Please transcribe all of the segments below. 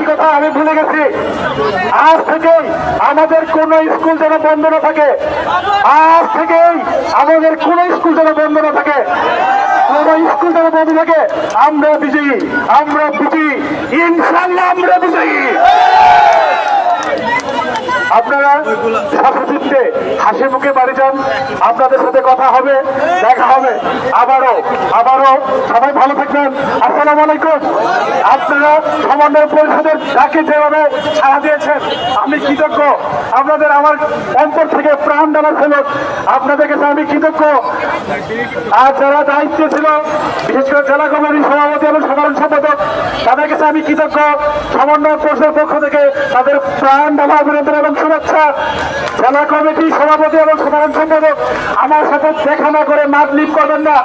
কথা আমি ভুলে গেছি। আজ থেকেই আমাদের কোন স্কুল যেন বন্ধ না থাকে, আজ থেকেই আমাদের কোন স্কুল যেন বন্ধ না থাকে, কোন স্কুল যেন বন্ধ থাকে। আমরা বিজয়ী, আমরা বিজয়ী, ইনশাআল্লাহ আমরা বিজয়ী। আপনারা সশস্ত্রে হাসি মুখে বাড়ি যান, আপনাদের সাথে কথা হবে, দেখা হবে আবারও সবাই ভালো থাকবেন। আসসালামু আলাইকুম। আপনারা সমন্বয় পরিষদের ডাকে যেভাবে সাড়া দিয়েছেন আমি কৃতজ্ঞ। আপনাদের আমার অন্তর থেকে প্রাণ ঢালা ছিল, আপনাদের কাছে আমি কৃতজ্ঞ। আর যারা দায়িত্বে ছিল, বিশেষ করে জেলা কমিটির সভাপতি এবং সাধারণ সম্পাদক, তাদের কাছে আমি কৃতজ্ঞ। সমন্বয় পরিষদের পক্ষ থেকে তাদের প্রাণ ঢালা অভিনন্দন এবং শুভেচ্ছা। জেলা কমিটি সভাপতি এবং সাধারণ সম্পাদক আমার সাথে দেখা না করে মাঠ লিপ করবেন না,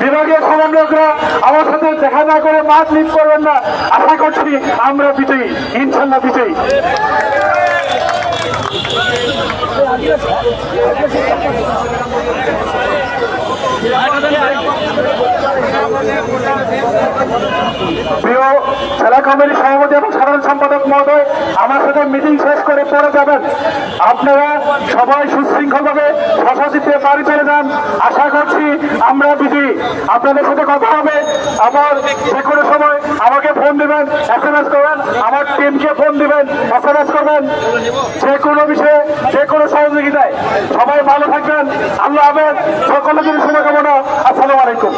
বিভাগীয় সমন্বয়করা আমার সাথে দেখা না করে মাঠ লিপ করবেন না। আশা করছি আমরা বিজয়ী, ইনশাল্লাহ বিজয়ী। প্রিয় জেলা কমিটির সভাপতি এবং সাধারণ সম্পাদক মহোদয়, আমার সাথে মিটিং শেষ করে পরে যাবেন। আপনারা সবাই সুশৃঙ্খলভাবে স্বশাসিতে বাড়ি চলে যান। আশা করছি আমরা বিজয়ী। আপনাদের সাথে কথা হবে। আবার যে কোনো সময় আমাকে ফোন দিবেন, SMS করবেন, আমার টিমকে ফোন দিবেন, SMS করবেন, যে কোনো বিষয়ে যে কোনো সহযোগিতায়। সবাই ভালো থাকবেন। আল্লাহ হাফেজ। সকলের জন্য শুভকামনা। আসসালামু আলাইকুম।